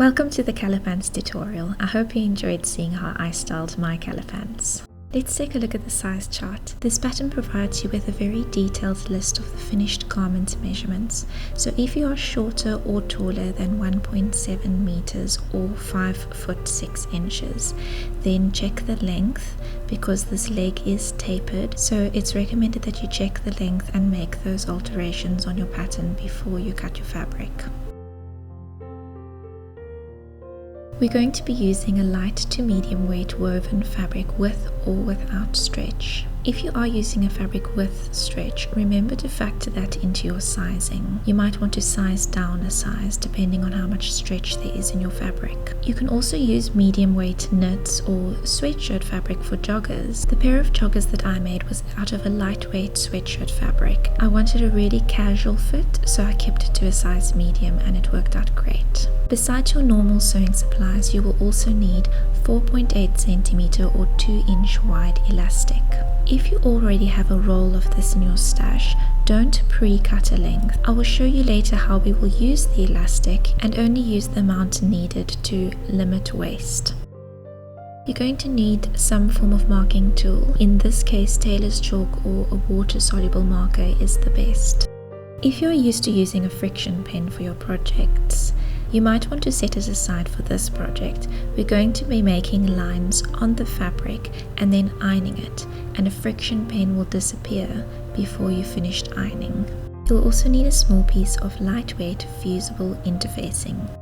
Welcome to the Calyer Pants tutorial. I hope you enjoyed seeing how I styled my Calyer Pants. Let's take a look at the size chart. This pattern provides you with a very detailed list of the finished garment measurements. So if you are shorter or taller than 1.7 meters or 5 foot 6 inches, then check the length because this leg is tapered. So it's recommended that you check the length and make those alterations on your pattern before you cut your fabric. We're going to be using a light to medium weight woven fabric with or without stretch. If you are using a fabric with stretch, remember to factor that into your sizing. You might want to size down a size depending on how much stretch there is in your fabric. You can also use medium weight knits or sweatshirt fabric for joggers. The pair of joggers that I made was out of a lightweight sweatshirt fabric. I wanted a really casual fit, so I kept it to a size medium and it worked out great. Besides your normal sewing supplies, you will also need 4.8 centimeter or 2-inch wide elastic. If you already have a roll of this in your stash, don't pre-cut a length. I will show you later how we will use the elastic and only use the amount needed to limit waste. You're going to need some form of marking tool. In this case, tailor's chalk or a water-soluble marker is the best. If you're used to using a friction pen for your projects, you might want to set it aside for this project. We're going to be making lines on the fabric and then ironing it, and a friction pen will disappear before you finished ironing. You'll also need a small piece of lightweight fusible interfacing.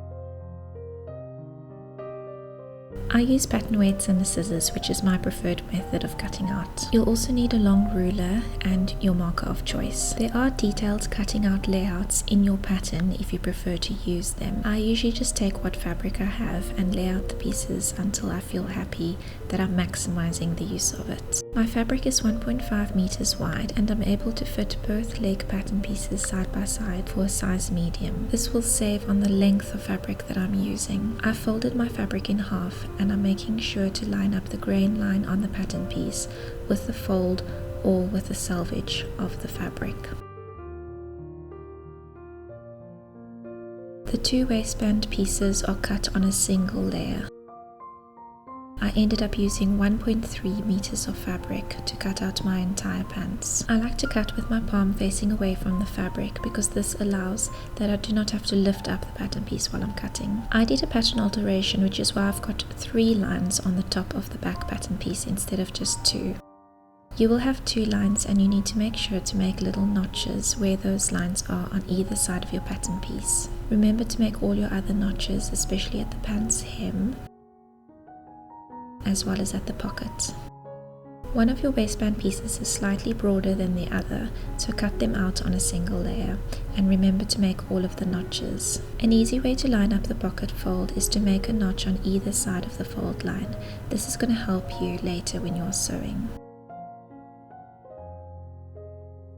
I use pattern weights and the scissors, which is my preferred method of cutting out. You'll also need a long ruler and your marker of choice. There are detailed cutting out layouts in your pattern if you prefer to use them. I usually just take what fabric I have and lay out the pieces until I feel happy that I'm maximizing the use of it. My fabric is 1.5 meters wide and I'm able to fit both leg pattern pieces side by side for a size medium. This will save on the length of fabric that I'm using. I folded my fabric in half and I'm making sure to line up the grain line on the pattern piece with the fold or with the selvage of the fabric. The two waistband pieces are cut on a single layer. I ended up using 1.3 meters of fabric to cut out my entire pants. I like to cut with my palm facing away from the fabric because this allows that I do not have to lift up the pattern piece while I'm cutting. I did a pattern alteration, which is why I've got 3 lines on the top of the back pattern piece instead of just 2. You will have 2 lines and you need to make sure to make little notches where those lines are on either side of your pattern piece. Remember to make all your other notches, especially at the pants hem, as well as at the pocket. One of your waistband pieces is slightly broader than the other, so cut them out on a single layer and remember to make all of the notches. An easy way to line up the pocket fold is to make a notch on either side of the fold line. This is going to help you later when you're sewing.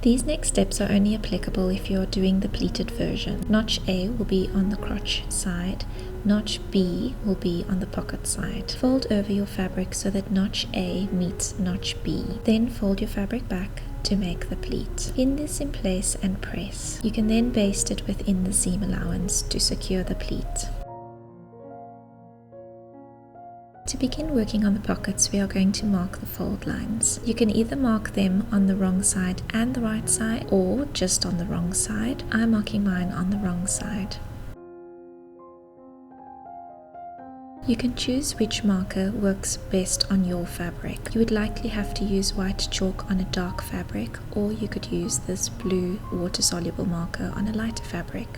These next steps are only applicable if you're doing the pleated version. Notch A will be on the crotch side, notch B will be on the pocket side. Fold over your fabric so that notch A meets notch B. Then fold your fabric back to make the pleat. Pin this in place and press. You can then baste it within the seam allowance to secure the pleat. To begin working on the pockets, we are going to mark the fold lines. You can either mark them on the wrong side and the right side, or just on the wrong side. I'm marking mine on the wrong side. You can choose which marker works best on your fabric. You would likely have to use white chalk on a dark fabric, or you could use this blue water-soluble marker on a lighter fabric.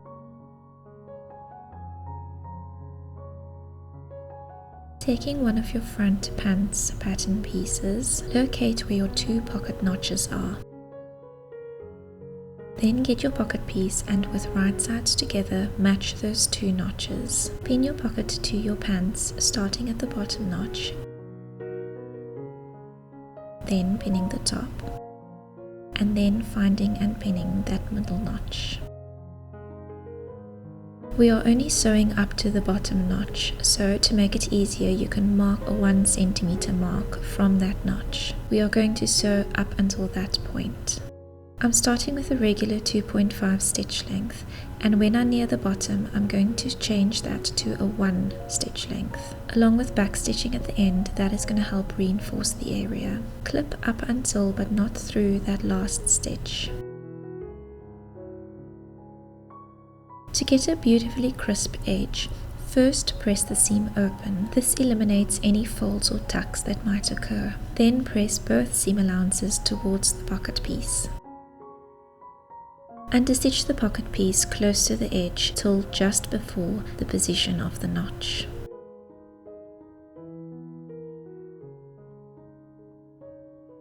Taking one of your front pants pattern pieces, locate where your 2 pocket notches are. Then get your pocket piece and with right sides together, match those 2 notches. Pin your pocket to your pants, starting at the bottom notch, then pinning the top, and then finding and pinning that middle notch. We are only sewing up to the bottom notch, so to make it easier you can mark a 1 centimeter mark from that notch. We are going to sew up until that point. I'm starting with a regular 2.5 stitch length, and when I near the bottom I'm going to change that to a 1 stitch length. Along with back stitching at the end, that is going to help reinforce the area. Clip up until but not through that last stitch. To get a beautifully crisp edge, first press the seam open. This eliminates any folds or tucks that might occur. Then press both seam allowances towards the pocket piece. Understitch the pocket piece close to the edge till just before the position of the notch.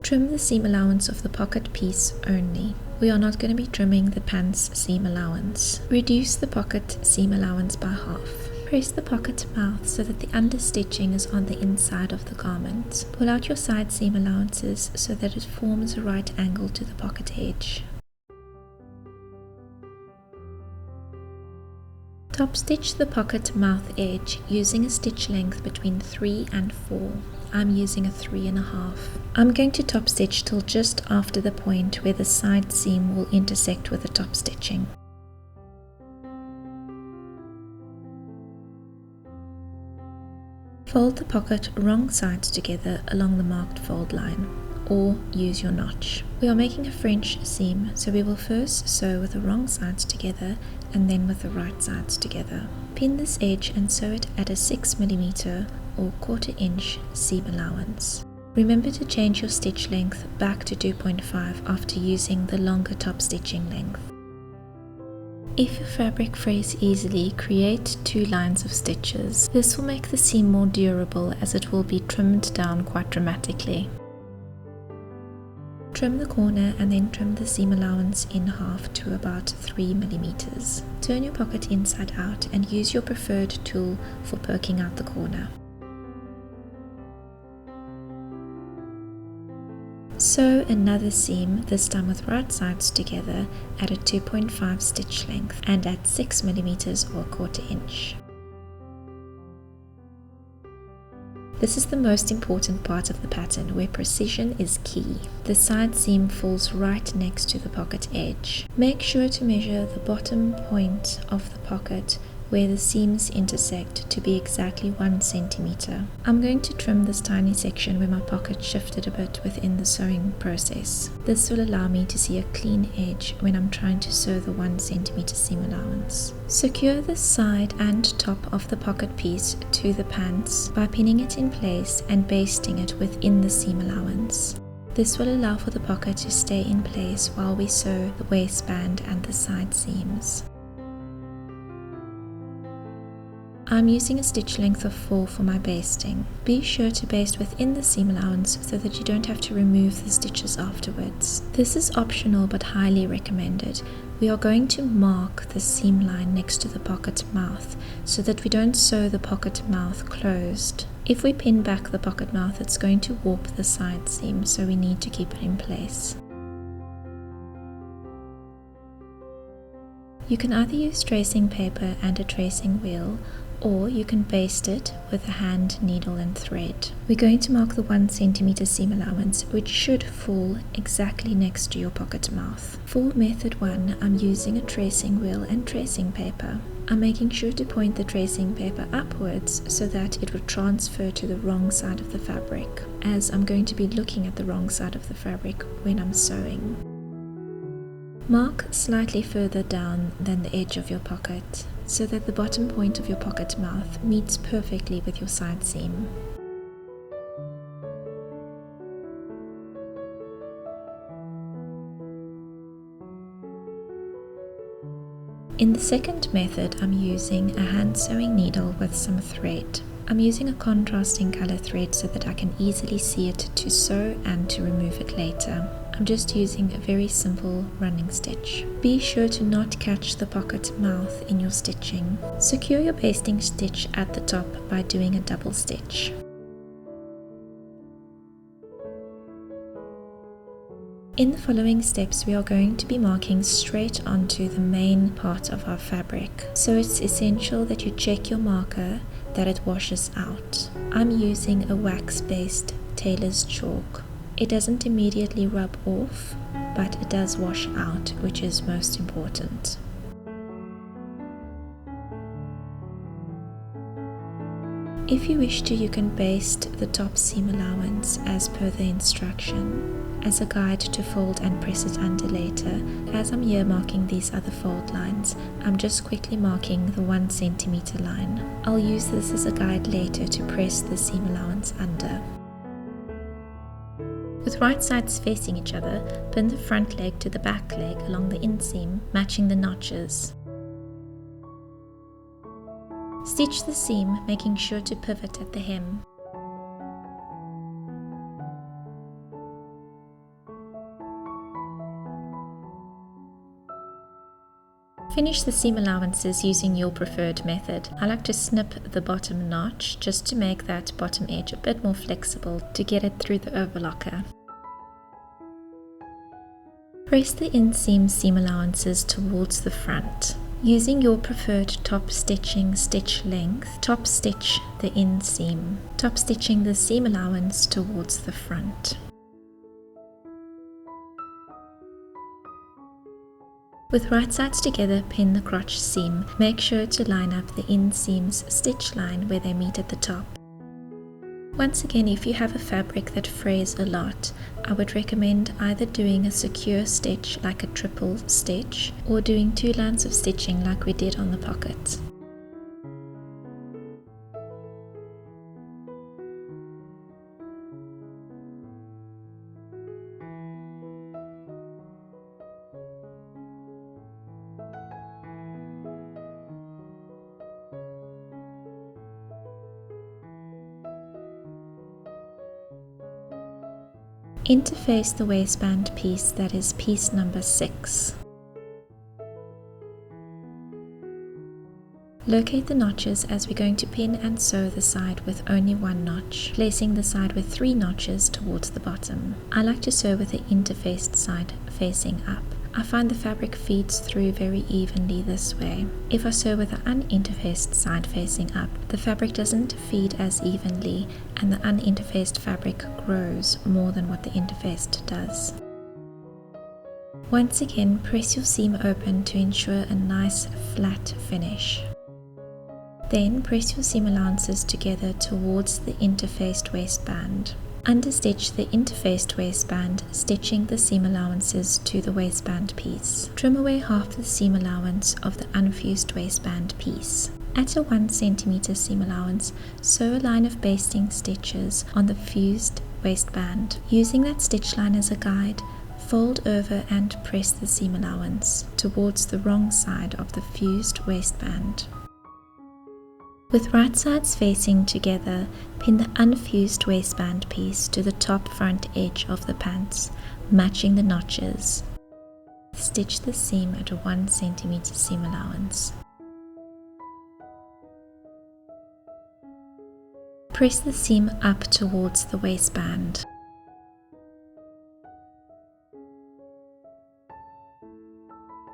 Trim the seam allowance of the pocket piece only. We are not going to be trimming the pants seam allowance. Reduce the pocket seam allowance by half. Press the pocket mouth so that the understitching is on the inside of the garment. Pull out your side seam allowances so that it forms a right angle to the pocket edge. Top stitch the pocket mouth edge using a stitch length between 3 and 4. I'm using a 3.5. I'm going to top stitch till just after the point where the side seam will intersect with the top stitching. Fold the pocket wrong sides together along the marked fold line, or use your notch. We are making a French seam, so we will first sew with the wrong sides together and then with the right sides together. Pin this edge and sew it at a 6mm or 1/4 inch seam allowance. Remember to change your stitch length back to 2.5 after using the longer top stitching length. If your fabric frays easily, create 2 lines of stitches. This will make the seam more durable as it will be trimmed down quite dramatically. Trim the corner and then trim the seam allowance in half to about 3mm. Turn your pocket inside out and use your preferred tool for poking out the corner. Sew another seam, this time with right sides together, at a 2.5 stitch length and at 6mm or 1/4 inch. This is the most important part of the pattern where precision is key. The side seam falls right next to the pocket edge. Make sure to measure the bottom point of the pocket where the seams intersect to be exactly 1 centimeter. I'm going to trim this tiny section where my pocket shifted a bit within the sewing process. This will allow me to see a clean edge when I'm trying to sew the 1 centimeter seam allowance. Secure the side and top of the pocket piece to the pants by pinning it in place and basting it within the seam allowance. This will allow for the pocket to stay in place while we sew the waistband and the side seams. I'm using a stitch length of 4 for my basting. Be sure to baste within the seam allowance so that you don't have to remove the stitches afterwards. This is optional but highly recommended. We are going to mark the seam line next to the pocket mouth so that we don't sew the pocket mouth closed. If we pin back the pocket mouth, it's going to warp the side seam, so we need to keep it in place. You can either use tracing paper and a tracing wheel, or you can baste it with a hand, needle and thread. We're going to mark the 1 centimeter seam allowance, which should fall exactly next to your pocket mouth. For method 1, I'm using a tracing wheel and tracing paper. I'm making sure to point the tracing paper upwards so that it would transfer to the wrong side of the fabric, as I'm going to be looking at the wrong side of the fabric when I'm sewing. Mark slightly further down than the edge of your pocket, so that the bottom point of your pocket mouth meets perfectly with your side seam. In the second method, I'm using a hand sewing needle with some thread. I'm using a contrasting color thread so that I can easily see it to sew and to remove it later. I'm just using a very simple running stitch. Be sure to not catch the pocket mouth in your stitching. Secure your basting stitch at the top by doing a double stitch. In the following steps, we are going to be marking straight onto the main part of our fabric, so it's essential that you check your marker that it washes out. I'm using a wax-based tailor's chalk. It doesn't immediately rub off, but it does wash out, which is most important. If you wish to, you can baste the top seam allowance as per the instruction, as a guide to fold and press it under later. As I'm here marking these other fold lines, I'm just quickly marking the 1 centimeter line. I'll use this as a guide later to press the seam allowance under. With right sides facing each other, pin the front leg to the back leg along the inseam, matching the notches. Stitch the seam, making sure to pivot at the hem. Finish the seam allowances using your preferred method. I like to snip the bottom notch just to make that bottom edge a bit more flexible to get it through the overlocker. Press the inseam seam allowances towards the front. Using your preferred top stitching stitch length, top stitch the inseam, top stitching the seam allowance towards the front. With right sides together, pin the crotch seam. Make sure to line up the inseam's stitch line where they meet at the top. Once again, if you have a fabric that frays a lot, I would recommend either doing a secure stitch like a triple stitch or doing 2 lines of stitching like we did on the pocket. Interface the waistband piece, that is piece number 6. Locate the notches as we're going to pin and sew the side with only 1 notch, placing the side with 3 notches towards the bottom. I like to sew with the interfaced side facing up. I find the fabric feeds through very evenly this way. If I sew with the uninterfaced side facing up, the fabric doesn't feed as evenly and the uninterfaced fabric grows more than what the interfaced does. Once again, press your seam open to ensure a nice flat finish. Then press your seam allowances together towards the interfaced waistband. Understitch the interfaced waistband, stitching the seam allowances to the waistband piece. Trim away half the seam allowance of the unfused waistband piece. At a 1 centimeter seam allowance, sew a line of basting stitches on the fused waistband. Using that stitch line as a guide, fold over and press the seam allowance towards the wrong side of the fused waistband. With right sides facing together, pin the unfused waistband piece to the top front edge of the pants, matching the notches. Stitch the seam at a 1 centimeter seam allowance. Press the seam up towards the waistband.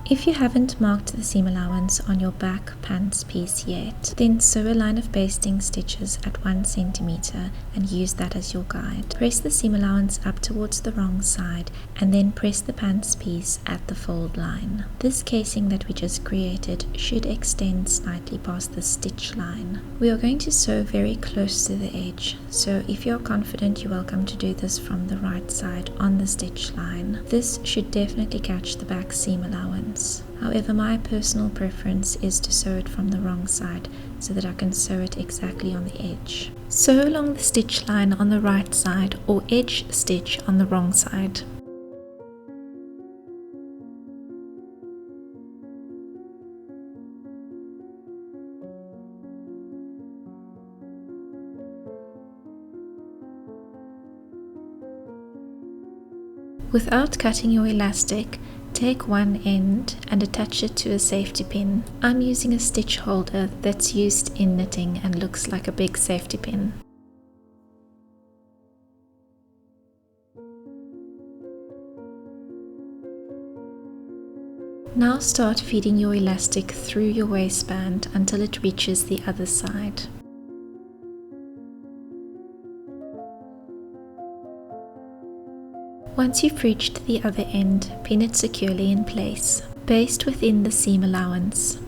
If you haven't marked the seam allowance on your back pants piece yet, then sew a line of basting stitches at 1 centimeter and use that as your guide. Press the seam allowance up towards the wrong side and then press the pants piece at the fold line. This casing that we just created should extend slightly past the stitch line. We are going to sew very close to the edge, so if you're confident, you're welcome to do this from the right side on the stitch line. This should definitely catch the back seam allowance. However, my personal preference is to sew it from the wrong side so that I can sew it exactly on the edge. Sew along the stitch line on the right side or edge stitch on the wrong side. Without cutting your elastic, take one end and attach it to a safety pin. I'm using a stitch holder that's used in knitting and looks like a big safety pin. Now start feeding your elastic through your waistband until it reaches the other side. Once you've reached the other end, pin it securely in place. Baste within the seam allowance.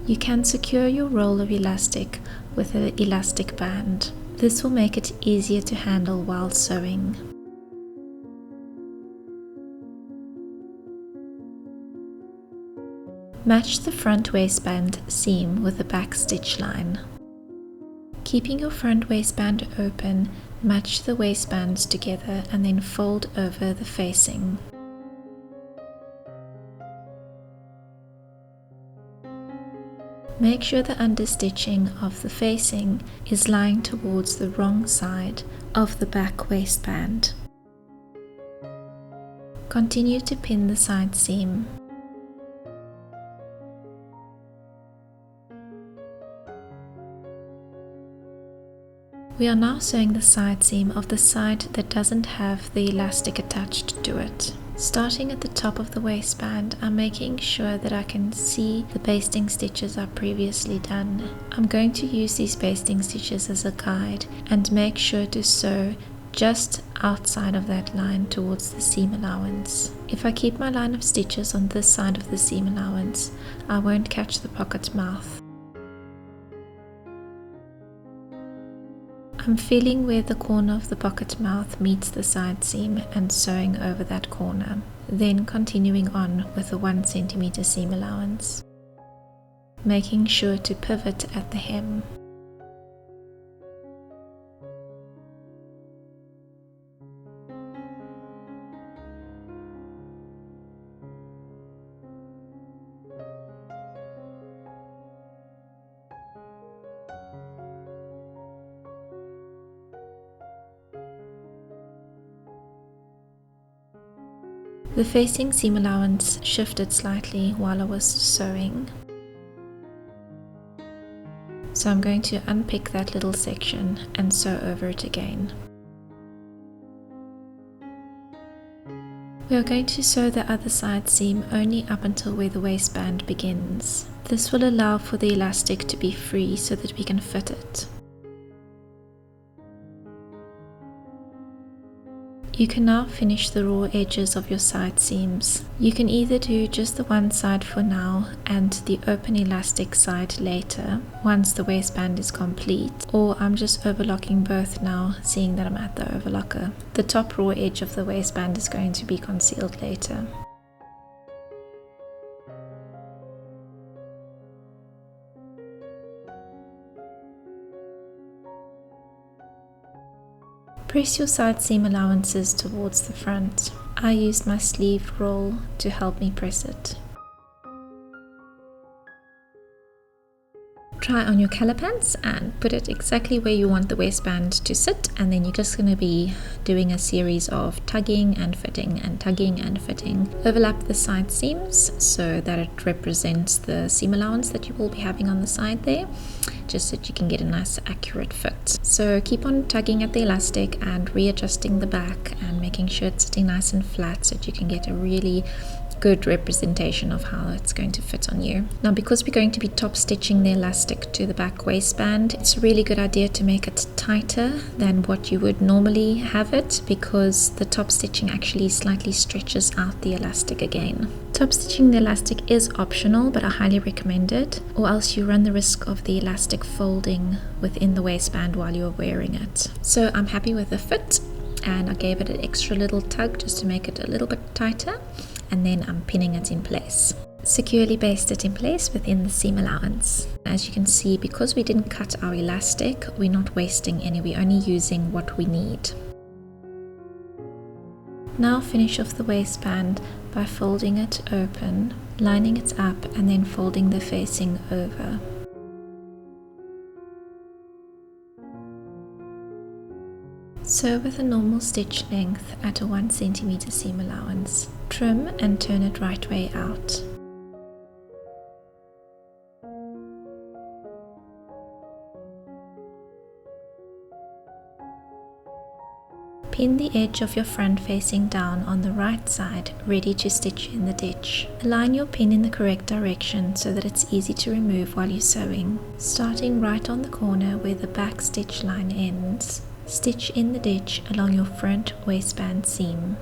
You can secure your roll of elastic with an elastic band. This will make it easier to handle while sewing. Match the front waistband seam with the back stitch line. Keeping your front waistband open, match the waistbands together and then fold over the facing. Make sure the understitching of the facing is lying towards the wrong side of the back waistband. Continue to pin the side seam. We are now sewing the side seam of the side that doesn't have the elastic attached to it. Starting at the top of the waistband, I'm making sure that I can see the basting stitches I've previously done. I'm going to use these basting stitches as a guide and make sure to sew just outside of that line towards the seam allowance. If I keep my line of stitches on this side of the seam allowance, I won't catch the pocket mouth. I'm feeling where the corner of the pocket mouth meets the side seam and sewing over that corner, then continuing on with the 1 cm seam allowance, making sure to pivot at the hem. The facing seam allowance shifted slightly while I was sewing, so I'm going to unpick that little section and sew over it again. We are going to sew the other side seam only up until where the waistband begins. This will allow for the elastic to be free so that we can fit it. You can now finish the raw edges of your side seams. You can either do just the one side for now and the open elastic side later, once the waistband is complete, or I'm just overlocking both now, seeing that I'm at the overlocker. The top raw edge of the waistband is going to be concealed later. Press your side seam allowances towards the front. I used my sleeve roll to help me press it. Try on your Calyer pants and put it exactly where you want the waistband to sit, and then you're just going to be doing a series of tugging and fitting and tugging and fitting. Overlap the side seams so that it represents the seam allowance that you will be having on the side there, just so that you can get a nice accurate fit. So keep on tugging at the elastic and readjusting the back and making sure it's sitting nice and flat so that you can get a really good representation of how it's going to fit on you. Now, because we're going to be top stitching the elastic to the back waistband, it's a really good idea to make it tighter than what you would normally have it, because the top stitching actually slightly stretches out the elastic again. Top stitching the elastic is optional, but I highly recommend it, or else you run the risk of the elastic folding within the waistband while you're wearing it. So I'm happy with the fit, and I gave it an extra little tug just to make it a little bit tighter, and then I'm pinning it in place. Securely baste it in place within the seam allowance. As you can see, because we didn't cut our elastic, we're not wasting any, we're only using what we need. Now finish off the waistband by folding it open, lining it up, and then folding the facing over. Sew with a normal stitch length at a 1 cm seam allowance. Trim and turn it right way out. Pin the edge of your front facing down on the right side, ready to stitch in the ditch. Align your pin in the correct direction so that it's easy to remove while you're sewing. Starting right on the corner where the back stitch line ends, Stitch in the ditch along your front waistband seam.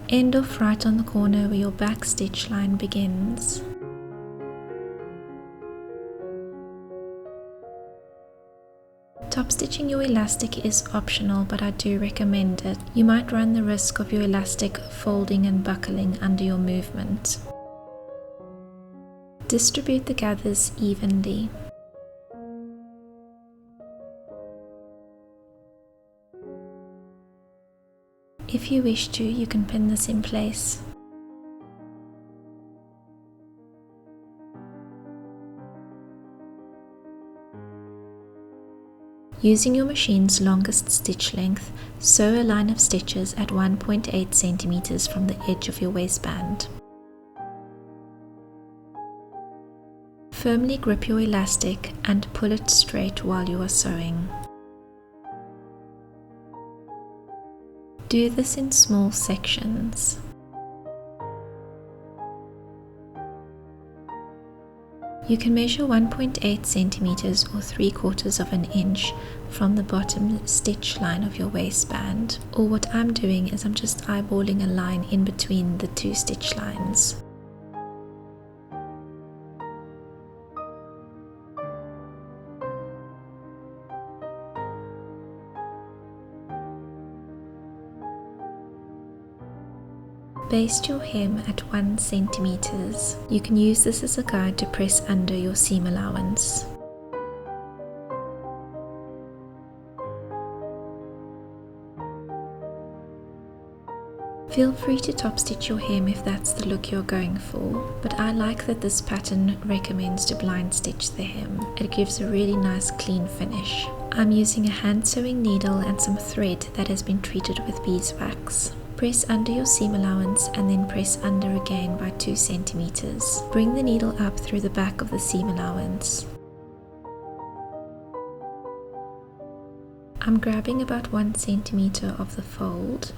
End off right on the corner where your back stitch line begins. Top stitching your elastic is optional, but I do recommend it. You might run the risk of your elastic folding and buckling under your movement. Distribute the gathers evenly. If you wish to, you can pin this in place. Using your machine's longest stitch length, sew a line of stitches at 1.8 centimeters from the edge of your waistband. Firmly grip your elastic and pull it straight while you are sewing. Do this in small sections. You can measure 1.8 centimeters or 3/4 of an inch from the bottom stitch line of your waistband, or what I'm doing is I'm just eyeballing a line in between the two stitch lines. Baste your hem at 1 centimeters. You can use this as a guide to press under your seam allowance. Feel free to top stitch your hem if that's the look you're going for, but I like that this pattern recommends to blind stitch the hem. It gives a really nice clean finish. I'm using a hand sewing needle and some thread that has been treated with beeswax. Press under your seam allowance and then press under again by 2 centimeters. Bring the needle up through the back of the seam allowance. I'm grabbing about 1 centimeter of the fold.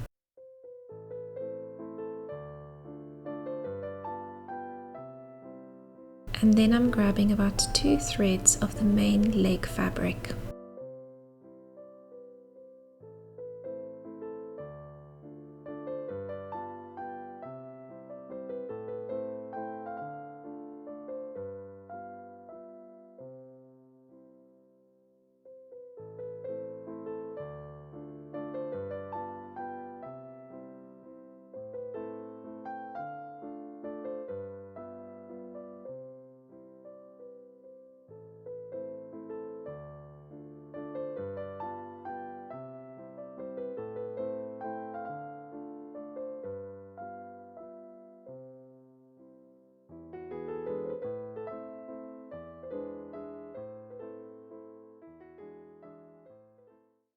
And then I'm grabbing about 2 threads of the main leg fabric.